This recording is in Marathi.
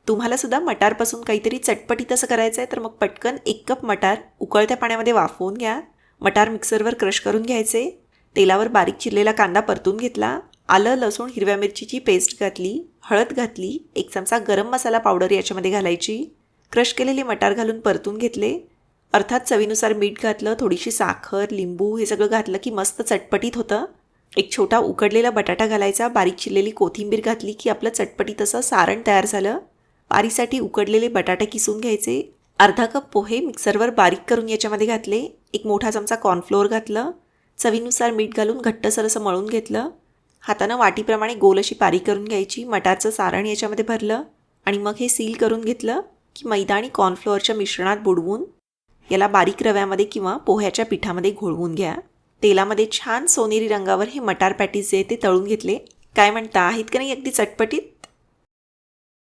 तुम्हाला सुद्धा मटारपासून काहीतरी चटपटीत असं करायचं आहे तर मग पटकन 1 कप मटार उकळत्या पाण्यामध्ये वाफवून घ्या. मटार मिक्सरवर क्रश करून घ्यायचे. तेलावर बारीक चिरलेला कांदा परतून घेतला. आलं, लसूण, हिरव्या मिरचीची पेस्ट घातली. हळद घातली. 1 चमचा गरम मसाला पावडर याच्यामध्ये घालायची. क्रश केलेले मटार घालून परतून घेतले. अर्थात चवीनुसार मीठ घातलं, थोडीशी साखर, लिंबू हे सगळं घातलं की मस्त चटपटीत होतं. एक छोटा उकडलेला बटाटा घालायचा. बारीक चिरलेली कोथिंबीर घातली की आपलं चटपटीत असं सारण तयार झालं. वारीसाठी उकडलेले बटाटे किसून घ्यायचे. अर्धा कप पोहे मिक्सरवर बारीक करून याच्यामध्ये घातले. 1 मोठा चमचा कॉर्नफ्लोअर घातलं. चवीनुसार मीठ घालून घट्टसर असं मळून घेतलं. हातानं वाटीप्रमाणे गोल अशी पारी करून घ्यायची. मटारचं सारण याच्यामध्ये भरलं आणि मग हे सील करून घेतलं की मैदा आणि कॉर्नफ्लोअरच्या मिश्रणात बुडवून याला बारीक रव्यामध्ये किंवा पोह्याच्या पिठामध्ये घोळवून घ्या. तेलामध्ये छान सोनेरी रंगावर हे मटार पॅटीस जे ते तळून घेतले. काय म्हणता, आहेत का नाही अगदी चटपटीत?